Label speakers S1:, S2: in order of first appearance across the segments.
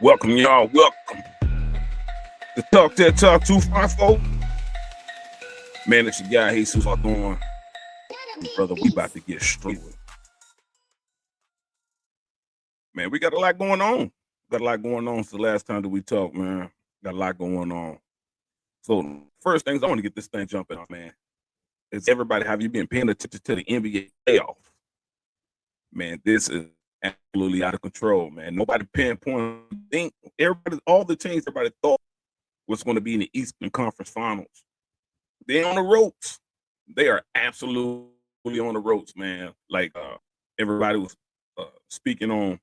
S1: Welcome, y'all. Welcome to Talk That Talk 254. Man, it's your guy, Jesus Hawthorne. Brother, we about to get straight with it. Man, we got a lot going on. Got a lot going on since the last time that we talked, man. Got a lot going on. So, first things, I want to get this thing jumping off, man. Is everybody, have you been paying attention to the NBA playoffs? Man, this is absolutely out of control, man. Nobody pinpoint. Think everybody, all the teams everybody thought was going to be in the Eastern Conference Finals. They're on the ropes. They are absolutely on the ropes, man. Like everybody was speaking on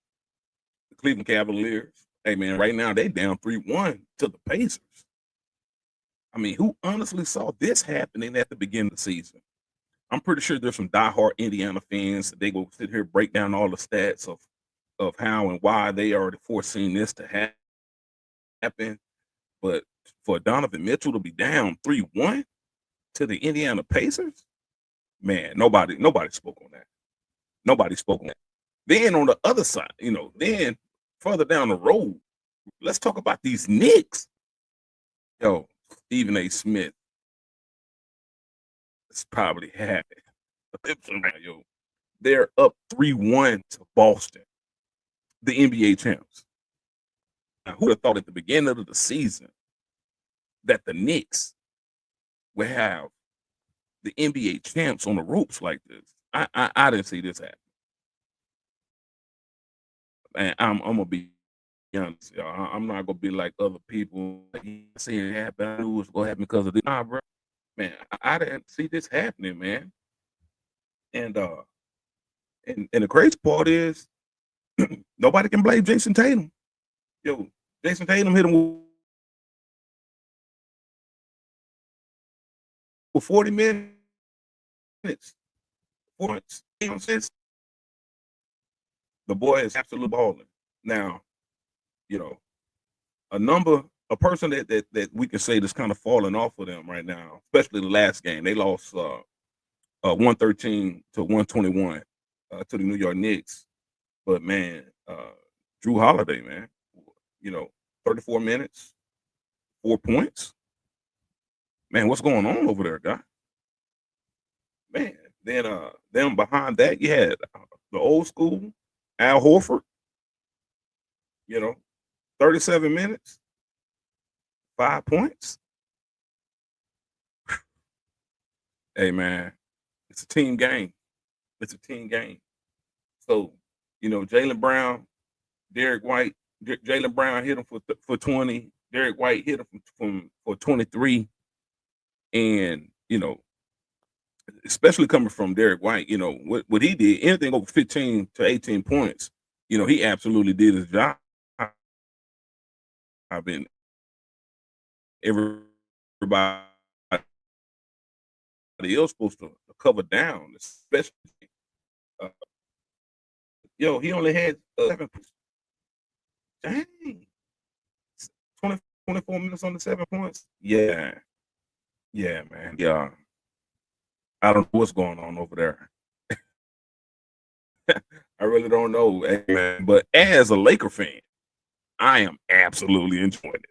S1: the Cleveland Cavaliers. Hey, man, right now they down 3-1 to the Pacers. I mean, who honestly saw this happening at the beginning of the season? I'm pretty sure there's some die-hard Indiana fans that they will sit here break down all the stats of how and why they are foreseeing this to happen. But for Donovan Mitchell to be down 3-1 to the Indiana Pacers, man, nobody spoke on that. Nobody spoke on that. Then on the other side, then further down the road, let's talk about these Knicks. Yo, Stephen A. Smith is probably happy. Yo, they're up 3-1 to Boston, the NBA champs. Now, who would have thought at the beginning of the season that the Knicks would have the NBA champs on the ropes like this? I didn't see this happen. And I'm gonna be honest, y'all. I'm not gonna be like other people. Seeing it happen, I knew it was gonna happen because of this. Nah, bro, man, I didn't see this happening, man. And the crazy part is nobody can blame Jason Tatum. Yo, Jason Tatum hit him with 40 minutes. 4 points. The boy is absolutely balling. Now, a person that we can say that's kind of falling off of them right now, especially the last game. They lost 113 to 121 to the New York Knicks. But man, Drew Holiday, man, 34 minutes, 4 points. Man, what's going on over there, guy? Man, then behind that, you had the old school Al Horford, 37 minutes, 5 points. Hey, man, it's a team game. It's a team game. So, Jaylen Brown, Derek White, Jaylen Brown hit him for 20. Derek White hit him for 23. And, especially coming from Derek White, what he did, anything over 15 to 18 points, he absolutely did his job. I've been everybody else supposed to cover down, especially. He only had 7 points. Dang. 24 minutes on the 7 points. Yeah. Yeah, man. Yeah. I don't know what's going on over there. I really don't know, man. But as a Laker fan, I am absolutely enjoying it.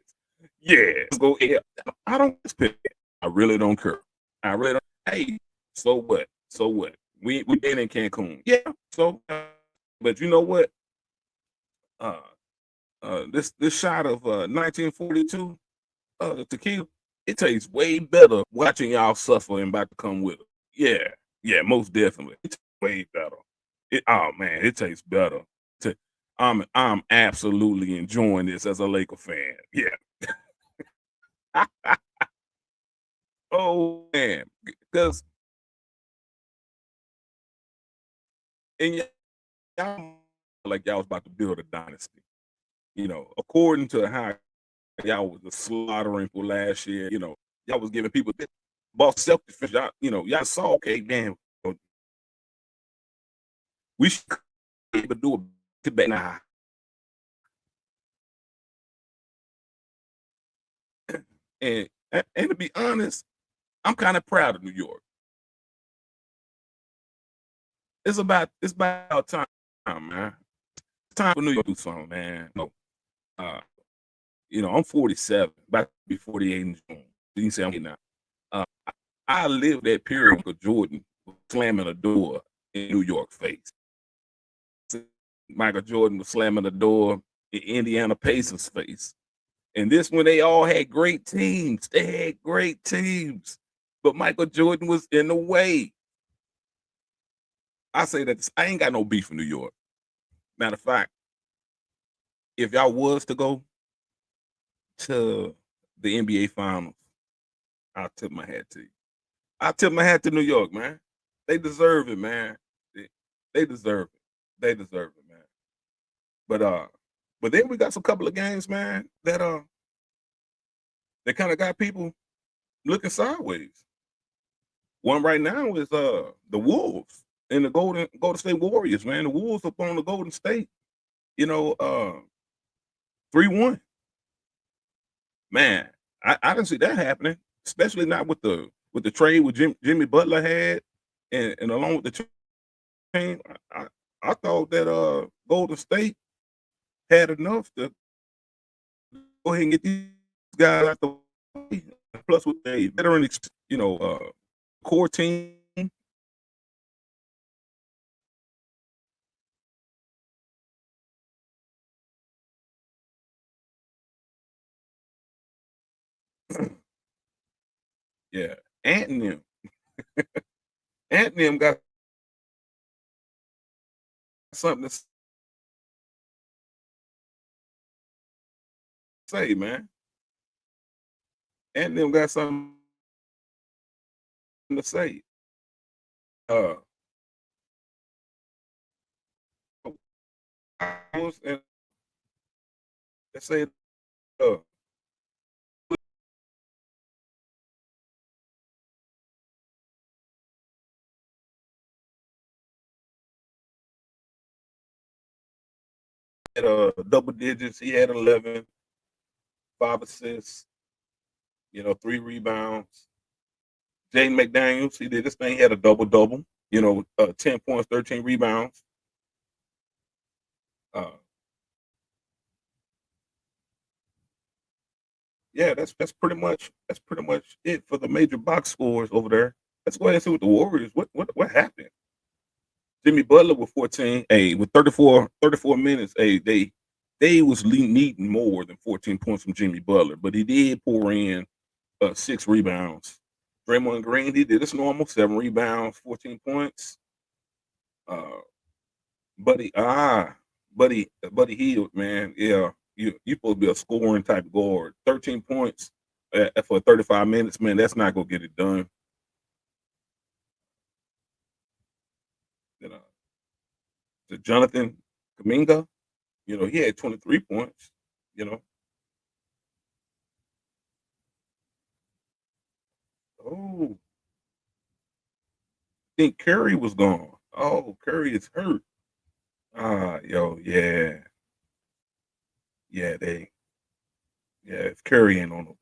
S1: Yeah, let's go. Yeah, I don't pick it. I really don't care. I really don't. Hey, so what? So what? We been in Cancun. Yeah. So, but you know what? This shot of 1942 tequila, it tastes way better watching y'all suffer and about to come with it. Yeah, most definitely. It tastes way better. It tastes better. I'm absolutely enjoying this as a Laker fan. Yeah. Oh man, because y'all like y'all was about to build a dynasty. According to how y'all was slaughtering for last year. Y'all was giving people boss Celtics. Y'all saw, okay, damn, we should be able to do a back now. And to be honest, I'm kind of proud of New York. It's about time, man. It's time for New York to do something, man. Uh, I'm 47, about to be 48 in June. You can say I'm now. I lived that period with Jordan slamming a door in New York face. Michael Jordan was slamming the door in Indiana Pacers face. And this when they all had great teams. They had great teams. But Michael Jordan was in the way. I say that I ain't got no beef in New York. Matter of fact, if y'all was to go to the NBA Finals, I'll tip my hat to you. I tip my hat to New York, man. They deserve it, man. They deserve it. They deserve it, man. But then we got some couple of games, man, that kind of got people looking sideways. One right now is the Wolves and the Golden State Warriors, man. The Wolves up on the Golden State, 3-1. Man, I didn't see that happening, especially not with the trade with Jimmy Butler had, and along with the team. I thought that Golden State had enough to go ahead and get these guys out the way. Plus, with a veteran, core team. Yeah, Ant and them. Ant and them got something to say, man. Ant and them got something to say. Uh, and they say uh, at double digits. He had 11, 5 assists, 3 rebounds. Jaden McDaniels, he did this thing. He had a double double. 10 points, 13 rebounds. Uh, yeah, that's pretty much it for the major box scores over there. Let's go ahead and see what the Warriors. What happened? Jimmy Butler with 14. Hey, with 34 minutes. Hey, they was needing more than 14 points from Jimmy Butler, but he did pour in 6 rebounds. Draymond Green, he did his normal 7 rebounds, 14 points. Uh, Buddy, Buddy Hield, man, yeah, you supposed to be a scoring type of guard. 13 points for 35 minutes, man. That's not gonna get it done. You know, to Jonathan Kaminga, he had 23 points. You know, oh, I think Curry was gone. Oh, Curry is hurt. Yo, yeah, yeah, if Curry ain't on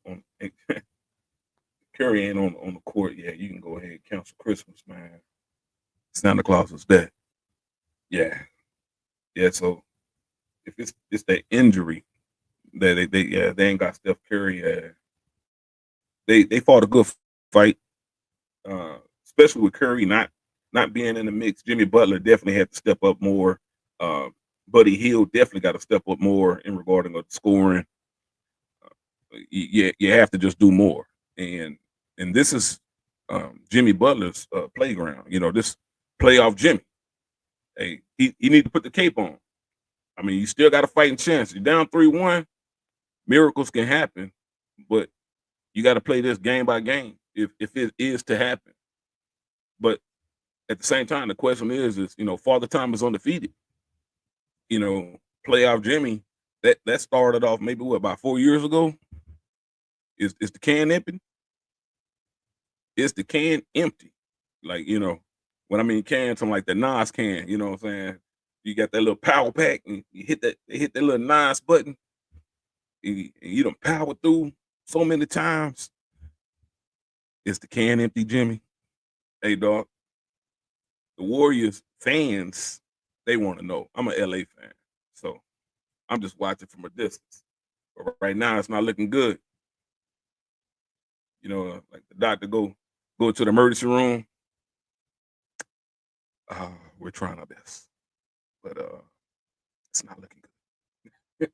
S1: Curry ain't on the court, yeah, you can go ahead and cancel Christmas, man. Santa Claus is dead. Yeah, yeah. So if it's that injury that they ain't got Steph Curry. They fought a good fight, especially with Curry not being in the mix. Jimmy Butler definitely had to step up more. Uh, Buddy Hield definitely got to step up more in regarding of scoring. You have to just do more, and this is Jimmy Butler's playground. This playoff Jimmy. Hey, he need to put the cape on. I mean, you still got a fighting chance. You're down 3-1. Miracles can happen, but you got to play this game by game if it is to happen. But at the same time, the question is Father Time is undefeated. Playoff Jimmy that started off maybe about 4 years ago. Is the can empty? Is the can empty? Like when I mean can, something like the Nas can. You know what I'm saying? You got that little power pack, and they hit that little Nas button, and you done power through so many times. Is the can empty, Jimmy? Hey, dog. The Warriors fans, they want to know. I'm an LA fan, so I'm just watching from a distance. But right now, it's not looking good. Like the doctor go to the emergency room. We're trying our best, but it's not looking good.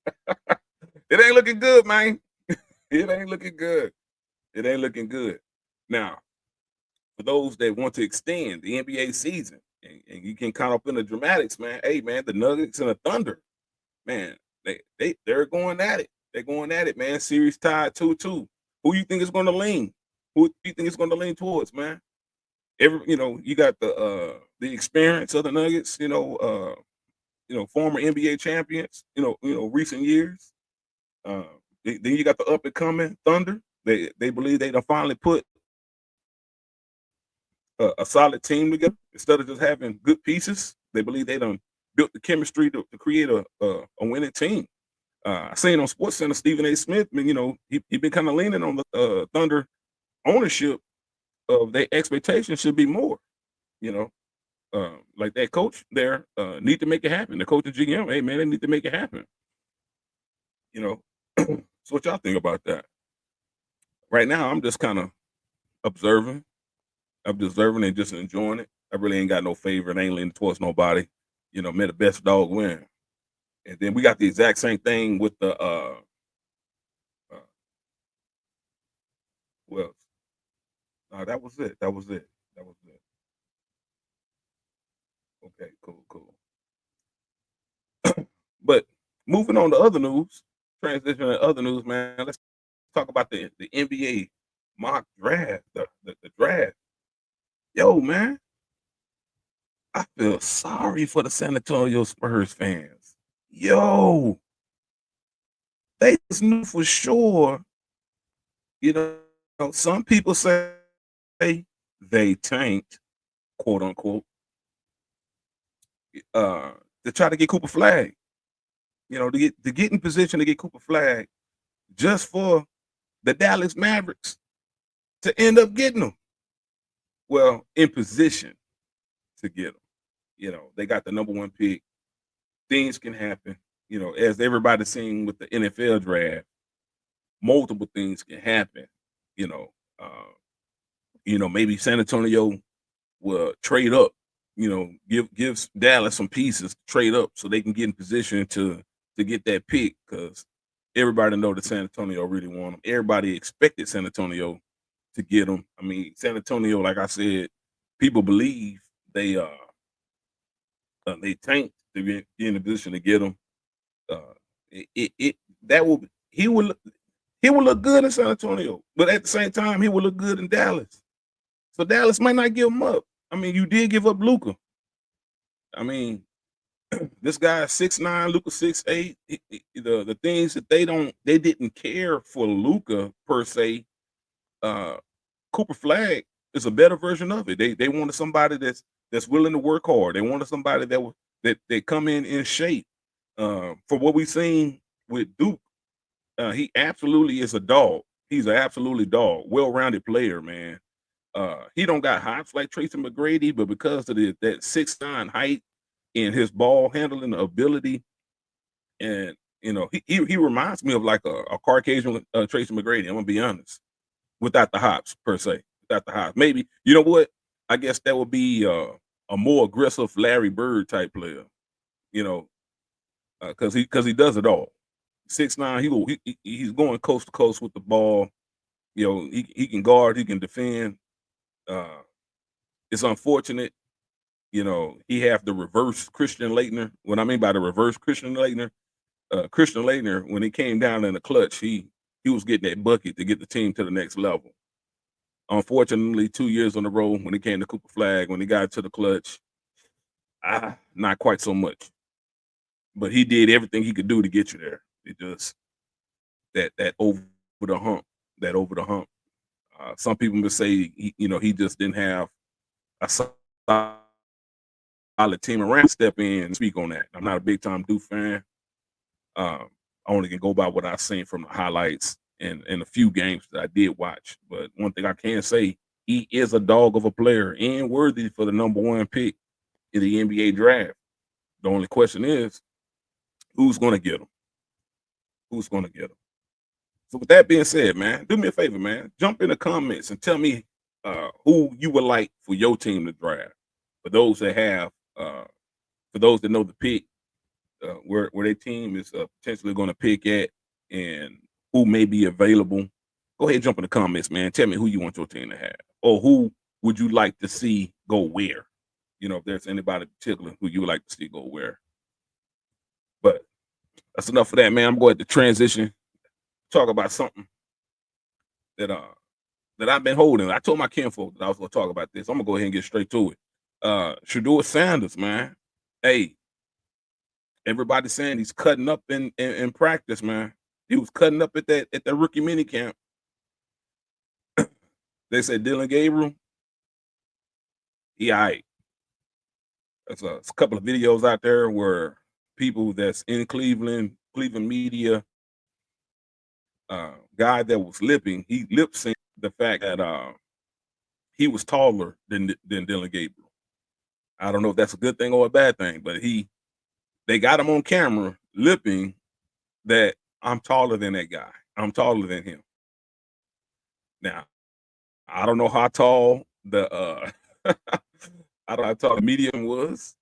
S1: It ain't looking good, man. It ain't looking good. It ain't looking good. Now, for those that want to extend the NBA season, and you can count up in the dramatics, man. Hey, man, the Nuggets and the Thunder, man, they're going at it. They're going at it, man. Series tied 2-2. Who you think is going to lean? Who do you think is going to lean towards, man? You got the experience of the Nuggets. Former NBA champions. Recent years. Then you got the up and coming Thunder. They believe they done finally put a solid team together instead of just having good pieces. They believe they done built the chemistry to create a winning team. I seen on SportsCenter Stephen A. Smith, he been kind of leaning on the Thunder ownership of their expectations should be more. Like that coach there need to make it happen. The coach and GM, hey man, they need to make it happen. So what y'all think about that? Right now, I'm just kind of observing. I'm observing and just enjoying it. I really ain't got no favorite. I ain't leaning towards nobody. May the best dog win. And then we got the exact same thing with the well, that was it. That was it. Okay, cool. But moving on to other news, transition to other news, man. Let's talk about the NBA mock draft, the draft. Yo, man, I feel sorry for the San Antonio Spurs fans. Yo, they just knew for sure. Some people say they tanked, quote unquote, to try to get Cooper Flagg. To get in position to get Cooper Flagg just for the Dallas Mavericks to end up getting him. Well, in position to get him. They got the number one pick. Things can happen. As everybody's seeing with the NFL draft, multiple things can happen. Maybe San Antonio will trade up. Gives Dallas some pieces to trade up so they can get in position to get that pick because everybody know that San Antonio really want him. Everybody expected San Antonio to get him. I mean, San Antonio, like I said, people believe they tanked to be in a position to get him. He will look good in San Antonio, but at the same time, he will look good in Dallas. So Dallas might not give him up. I mean, you did give up Luka. I mean, this guy is 6'9", Luka 6'8". The things that they didn't care for Luka per se. Cooper Flagg is a better version of it. They wanted somebody that's willing to work hard. They wanted somebody that come in shape. For what we've seen with Duke, he absolutely is a dog. He's an absolutely dog, well-rounded player, man. He don't got hops like Tracy McGrady, but because of that 6'9" height and his ball handling ability, and he reminds me of like a Caucasian Tracy McGrady. I'm gonna be honest, without the hops per se, without the hops. Maybe you know what? I guess that would be a more aggressive Larry Bird type player. Because he does it all. 6'9", he's going coast to coast with the ball. He can guard, he can defend. It's unfortunate, he have the reverse Christian Laettner. What I mean by the reverse Christian Laettner, when he came down in the clutch, he was getting that bucket to get the team to the next level. Unfortunately, 2 years on the road when he came to Cooper Flagg, when he got to the clutch, not quite so much. But he did everything he could do to get you there. It just that over the hump. Some people would say he just didn't have a solid team around to step in and speak on that. I'm not a big time Duke fan. I only can go by what I've seen from the highlights and a few games that I did watch. But one thing I can say, he is a dog of a player and worthy for the number one pick in the NBA draft. The only question is, who's going to get him? Who's going to get him? So with that being said, man, do me a favor, man. Jump in the comments and tell me who you would like for your team to draft. For those that have, for those that know the pick, where their team is potentially going to pick at, and who may be available. Go ahead, jump in the comments, man. Tell me who you want your team to have, or who would you like to see go where. You know, if there's anybody in particular who you would like to see go where. But that's enough for that, man. I'm going to transition, talk about something that that I've been holding. I told my kinfolk that I was going to talk about this. I'm gonna go ahead and get straight to it. Sheduer Sanders, man. Hey, everybody's saying he's cutting up in practice, man. He was cutting up at that rookie mini camp. They said Dylan Gabriel, he all right. There's a couple of videos out there where people that's in Cleveland media, guy that was he lip synced the fact that he was taller than Dylan Gabriel. I don't know if that's a good thing or a bad thing, but they got him on camera lipping that I'm taller than that guy. I'm taller than him. Now, I don't know how tall I don't know how tall the medium was,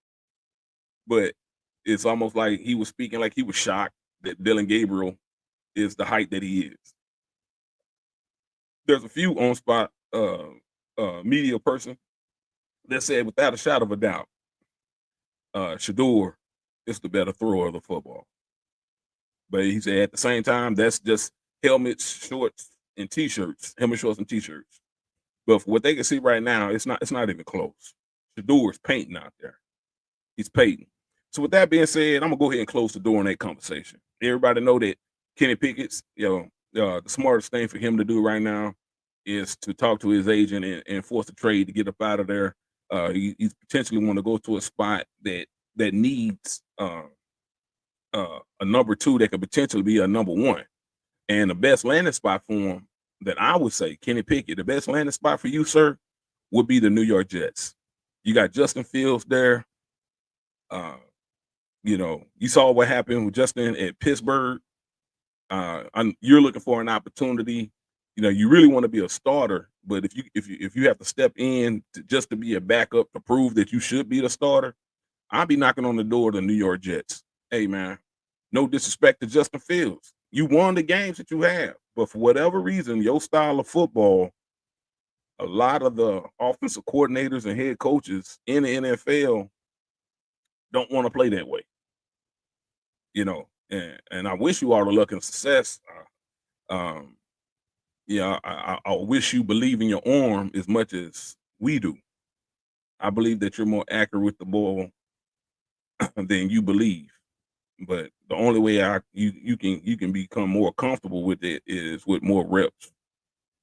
S1: but it's almost like he was speaking like he was shocked that Dylan Gabriel is the height that he is. There's a few on spot media person that said without a shadow of a doubt, Sheduer is the better thrower of the football. But he said at the same time, that's just helmets, shorts, and t-shirts. Helmet, shorts, and t-shirts. But for what they can see right now, it's not even close. Sheduer is painting out there. He's painting. So with that being said, I'm gonna go ahead and close the door on that conversation. Everybody know that Kenney Pickett's, the smartest thing for him to do right now is to talk to his agent and force a trade to get up out of there. He's potentially want to go to a spot that needs a number two that could potentially be a number one. And the best landing spot for him, that I would say, Kenney Pichett, the best landing spot for you, sir, would be the New York Jets. You got Justin Fields there. You saw what happened with Justin at Pittsburgh. You're looking for an opportunity. You really want to be a starter, but if you have to step in just to be a backup to prove that you should be the starter, I'll be knocking on the door of the New York Jets. Hey, man, no disrespect to Justin Fields. You won the games that you have, but for whatever reason, your style of football, a lot of the offensive coordinators and head coaches in the NFL don't want to play that way. And I wish you all the luck and success. I wish you believe in your arm as much as we do. I believe that you're more accurate with the ball than you believe. But the only way you can become more comfortable with it is with more reps.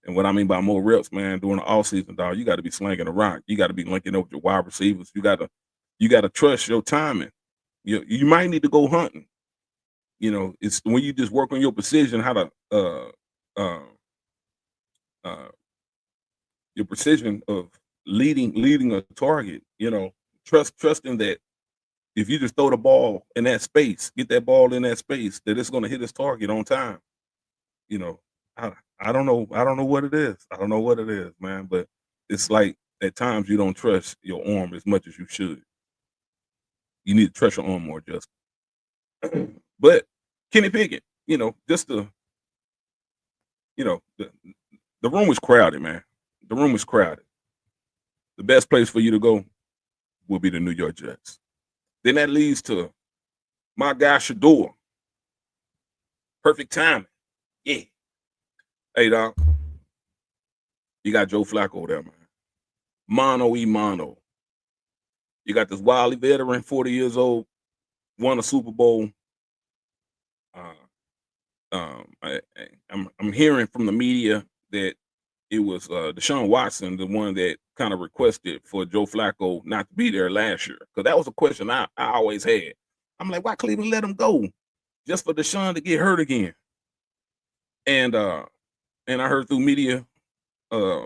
S1: And what I mean by more reps, man, during the offseason, dog, you got to be slinging the rock. You got to be linking up with your wide receivers. You got to trust your timing. You might need to go hunting. It's when you just work on your precision, how to your precision of leading a target. Trusting that if you just throw the ball in that space, get that ball in that space, that it's going to hit its target on time. I don't know what it is. I don't know what it is, man. But it's like at times you don't trust your arm as much as you should. You need to trust your arm more, Justin. But Kenney Pichett, just the room is crowded, man. The room is crowded. The best place for you to go will be the New York Jets. Then that leads to my guy Sheduer. Perfect timing. Yeah. Hey, dog. You got Joe Flacco there, man. Mono. You got this wily veteran, 40 years old, won a Super Bowl. I'm hearing from the media that it was Deshaun Watson, the one that kind of requested for Joe Flacco not to be there last year. Because that was a question I always had. I'm like, why Cleveland let him go just for Deshaun to get hurt again? And I heard through media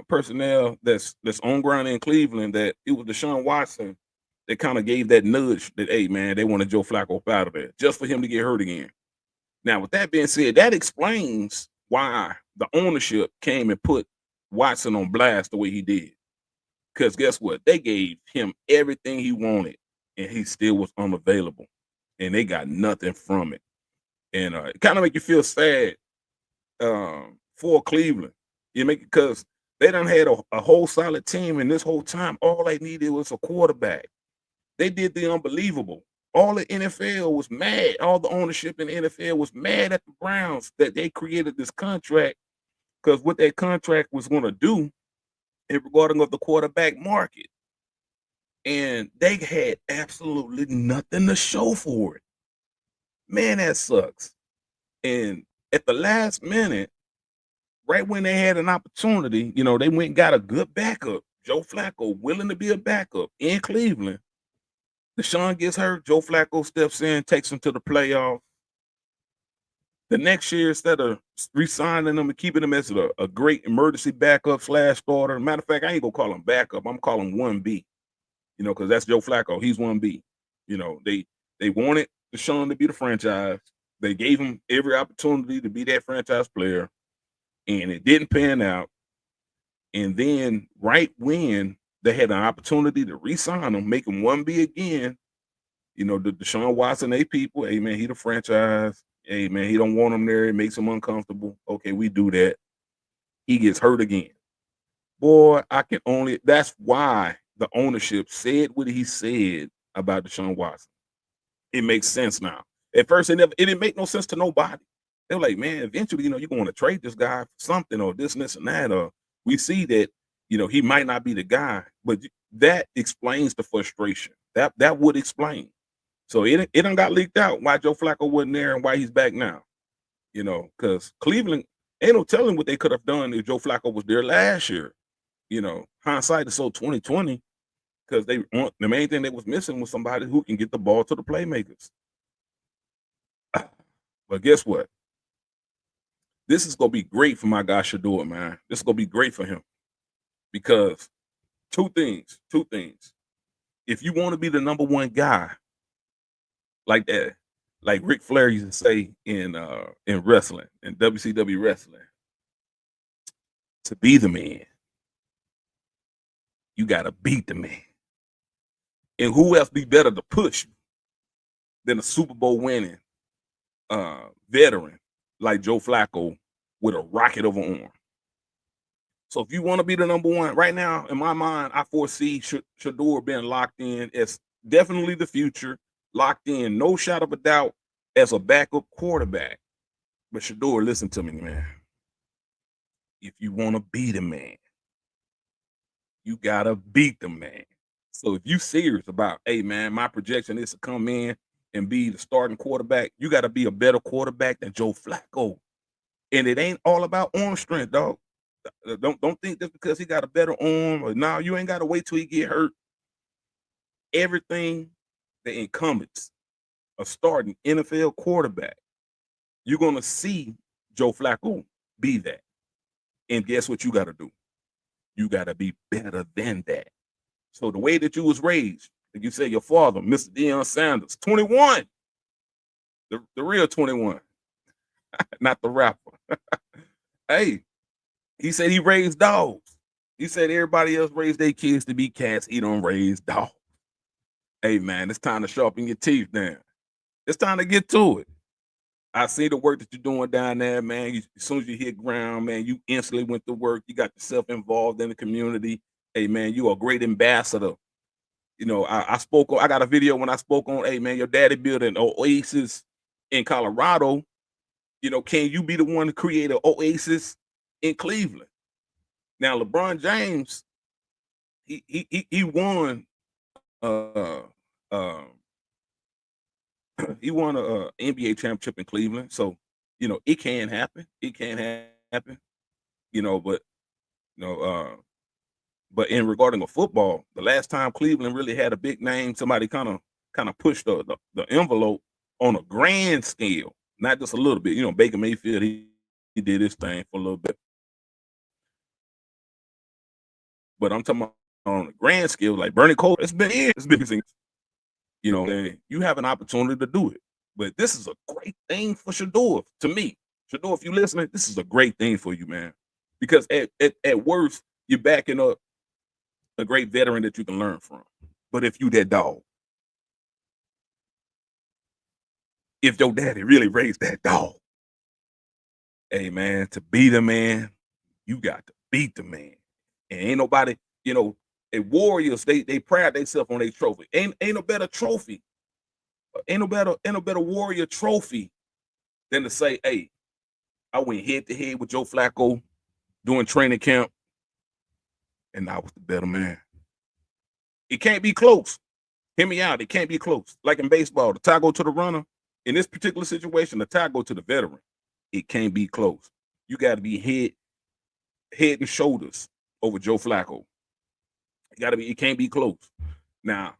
S1: personnel that's on ground in Cleveland that it was Deshaun Watson that kind of gave that nudge that, hey, man, they wanted Joe Flacco out of there just for him to get hurt again. Now, with that being said, that explains why the ownership came and put Watson on blast the way he did. Because guess what? They gave him everything he wanted, and he still was unavailable, and they got nothing from it. And it kind of make you feel sad for Cleveland. You make it because they done had a whole solid team, and this whole time, all they needed was a quarterback. They did the unbelievable. All the NFL was mad. All the ownership in the NFL was mad at the Browns that they created this contract, because what that contract was going to do in regarding of the quarterback market. And they had absolutely nothing to show for it. Man, that sucks. And at the last minute, right when they had an opportunity, they went and got a good backup. Joe Flacco, willing to be a backup in Cleveland. Deshaun gets hurt. Joe Flacco steps in, takes him to the playoffs. The next year, instead of re-signing him and keeping him as a great emergency backup / starter, matter of fact, I ain't gonna call him backup. I'm calling 1B. Because that's Joe Flacco. He's 1B. They wanted Deshaun to be the franchise. They gave him every opportunity to be that franchise player, and it didn't pan out. And then right when they had an opportunity to re-sign him, make him 1B again, the Deshaun Watson, people, hey, man, he the franchise. Hey, man, he don't want him there. It makes him uncomfortable. Okay, we do that. He gets hurt again. Boy, that's why the ownership said what he said about Deshaun Watson. It makes sense now. At first, it didn't make no sense to nobody. They were like, man, eventually, you're going to trade this guy for something or this and that. Or we see that, he might not be the guy. But that explains the frustration. That would explain. So it done got leaked out why Joe Flacco wasn't there and why he's back now. Because Cleveland, ain't no telling what they could have done if Joe Flacco was there last year. Hindsight is so 2020, because the main thing they was missing was somebody who can get the ball to the playmakers. But guess what? This is gonna be great for my guy Sheduer, man. This is gonna be great for him, because two things. If you want to be the number one guy like that, like Ric Flair used to say in wrestling, in WCW wrestling, to be the man, you gotta beat the man. And who else be better to push than a Super Bowl winning veteran like Joe Flacco with a rocket of an arm? So if you want to be the number one, right now, in my mind, I foresee Sheduer being locked in as definitely the future, locked in, no shot of a doubt, as a backup quarterback. But Sheduer, listen to me, man. If you want to be the man, you got to beat the man. So if you serious about, hey, man, my projection is to come in and be the starting quarterback, you got to be a better quarterback than Joe Flacco. And it ain't all about arm strength, dog. Don't think just because he got a better arm, or now you ain't got to wait till he get hurt. Everything that incumbents a starting NFL quarterback, you're going to see Joe Flacco be that. And guess what you got to do? You got to be better than that. So the way that you was raised, like you say, your father, Mr. Deion Sanders, 21, the real 21, not the rapper. Hey, he said he raised dogs. He said everybody else raised their kids to be cats. He don't raise dogs. Hey, man, it's time to sharpen your teeth down. It's time to get to it. I see the work that you're doing down there, man. As soon as you hit ground, man, you instantly went to work. You got yourself involved in the community. Hey, man, you are a great ambassador. I spoke on, I got a video when I spoke on, hey, man, your daddy built an oasis in Colorado. Can you be the one to create an oasis in Cleveland? Now, LeBron James, he won he won a NBA championship in Cleveland. So, it can happen. It can happen. But in regarding of football, the last time Cleveland really had a big name, somebody kind of pushed the envelope on a grand scale, not just a little bit. Baker Mayfield, he did his thing for a little bit. But I'm talking about on a grand scale, like Bernie Cole, it's been years. It's been things. And you have an opportunity to do it. But this is a great thing for Sheduer, to me. Sheduer, if you listening, this is a great thing for you, man. Because at worst, you're backing up a great veteran that you can learn from. But if you that dog, if your daddy really raised that dog, hey man, to be the man, you got to beat the man. And ain't nobody, Warriors, they pride themselves on their trophy. Ain't no better trophy. Ain't no better Warrior trophy than to say, hey, I went head to head with Joe Flacco during training camp, and I was the better man. It can't be close. Hear me out. It can't be close. Like in baseball, the tie go to the runner. In this particular situation, the tie go to the veteran. It can't be close. You got to be head and shoulders over Joe Flacco. It can't be close. Now,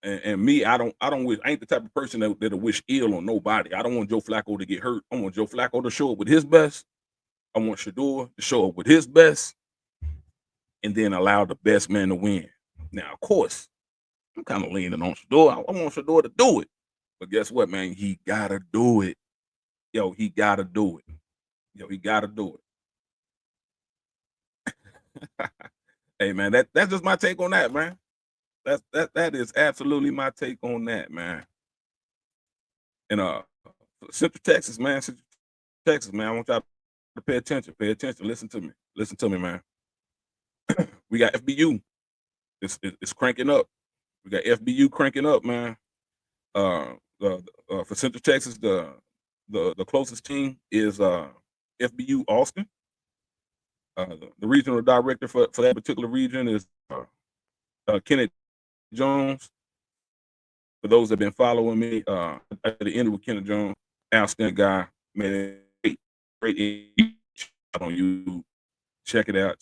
S1: and me, I ain't the type of person that'll wish ill on nobody. I don't want Joe Flacco to get hurt. I want Joe Flacco to show up with his best. I want Sheduer to show up with his best, and then allow the best man to win. Now, of course, I'm kind of leaning on Sheduer. I want Sheduer to do it. But guess what, man? He gotta do it. He gotta do it. He gotta do it. Hey, man, that's just my take on that, man. That is absolutely my take on that, man. And Central Texas, man, I want y'all to pay attention. Listen to me, man. We got FBU. It's cranking up. We got FBU cranking up, man. For Central Texas, the closest team is FBU Austin. The regional director for that particular region is Kenney Jones. For those that have been following me, at the end with Kenney Jones, outstanding guy, man, great on you. Check it out.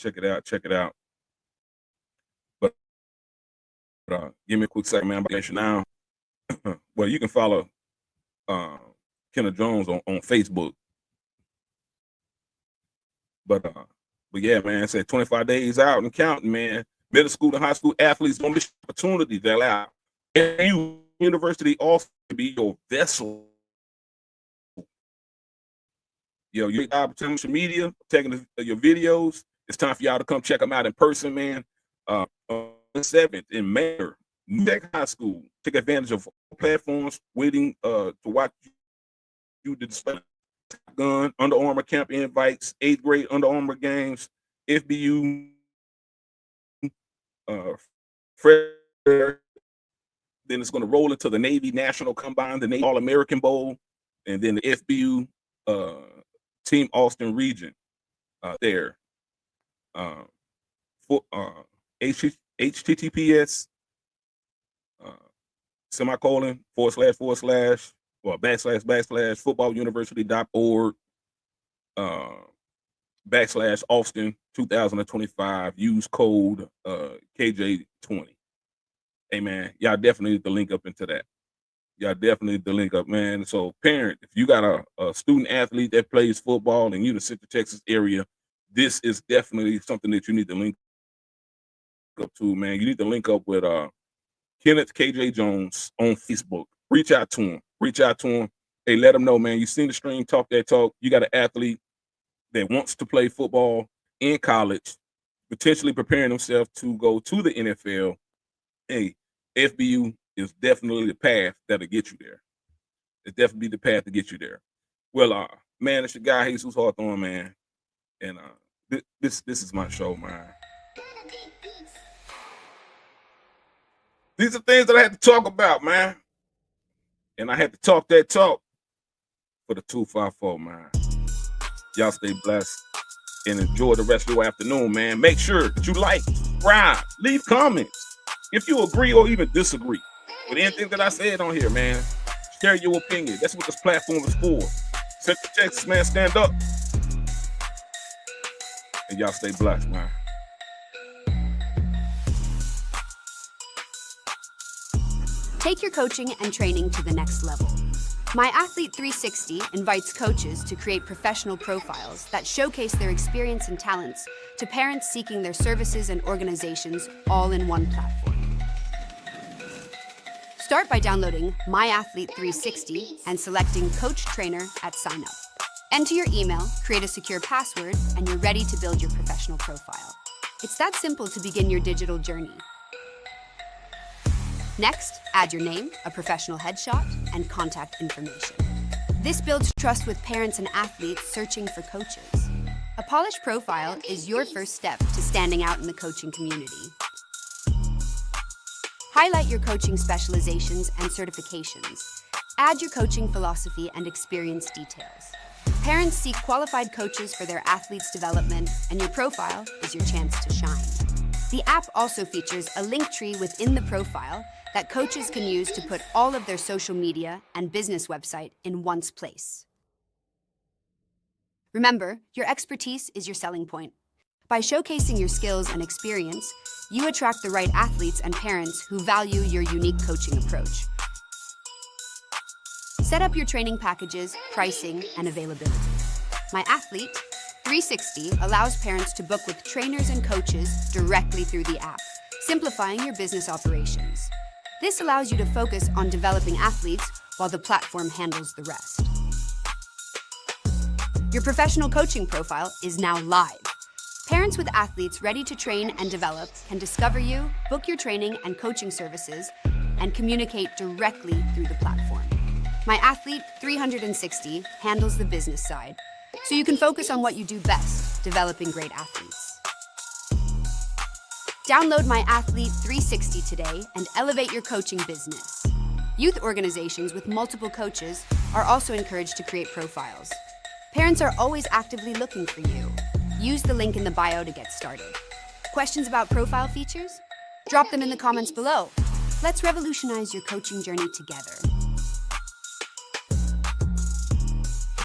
S1: But give me a quick second, man. Now, well, you can follow Kenney Jones on Facebook. But yeah, man, I said 25 days out and counting, man. Middle school and high school athletes don't miss opportunities that allow you university also to be your vessel. You got social media, taking your videos. It's time for y'all to come check them out in person, man. On the 7th in Manor, Tech High School. Take advantage of platforms waiting to watch you display. Gun, Under Armour camp invites, 8th grade Under Armour games, FBU, then it's going to roll into the Navy National Combine, the Navy All-American Bowl, and then the FBU Team Austin region there. For HTTPS semicolon / or / footballuniversity.org / Austin 2025. Use code KJ20. Hey man, y'all definitely need to link up into that. Y'all definitely need to link up, man. So parent, if you got a student athlete that plays football in the Central Texas area, this is definitely something that you need to link up to, man. You need to link up with Kenneth KJ Jones on Facebook. Reach out to him. Hey, let him know, man. You seen the stream, talk that talk. You got an athlete that wants to play football in college, potentially preparing himself to go to the NFL. Hey, FBU is definitely the path that'll get you there. It's definitely the path to get you there. Well, man, it's your guy Jesus Hawthorne, man. And this is my show, man. These are things that I had to talk about, man. And I had to talk that talk for the 254, man. Y'all stay blessed and enjoy the rest of your afternoon, man. Make sure that you like, subscribe, leave comments. If you agree or even disagree with anything that I said on here, man, share your opinion. That's what this platform is for. Central Texas, man, stand up. And y'all stay blessed, man.
S2: Take your coaching and training to the next level. My Athlete 360 invites coaches to create professional profiles that showcase their experience and talents to parents seeking their services and organizations all in one platform. Start by downloading My Athlete 360 and selecting Coach Trainer at sign up. Enter your email, create a secure password, and you're ready to build your professional profile. It's that simple to begin your digital journey. Next, add your name, a professional headshot, and contact information. This builds trust with parents and athletes searching for coaches. A polished profile is your first step to standing out in the coaching community. Highlight your coaching specializations and certifications. Add your coaching philosophy and experience details. Parents seek qualified coaches for their athletes' development, and your profile is your chance to shine. The app also features a link tree within the profile that coaches can use to put all of their social media and business website in one place. Remember, your expertise is your selling point. By showcasing your skills and experience, you attract the right athletes and parents who value your unique coaching approach. Set up your training packages, pricing, and availability. My Athlete 360 allows parents to book with trainers and coaches directly through the app, simplifying your business operations. This allows you to focus on developing athletes while the platform handles the rest. Your professional coaching profile is now live. Parents with athletes ready to train and develop can discover you, book your training and coaching services, and communicate directly through the platform. My Athlete 360 handles the business side, so you can focus on what you do best, developing great athletes. Download My Athlete 360 today and elevate your coaching business. Youth organizations with multiple coaches are also encouraged to create profiles. Parents are always actively looking for you. Use the link in the bio to get started. Questions about profile features? Drop them in the comments below. Let's revolutionize your coaching journey together.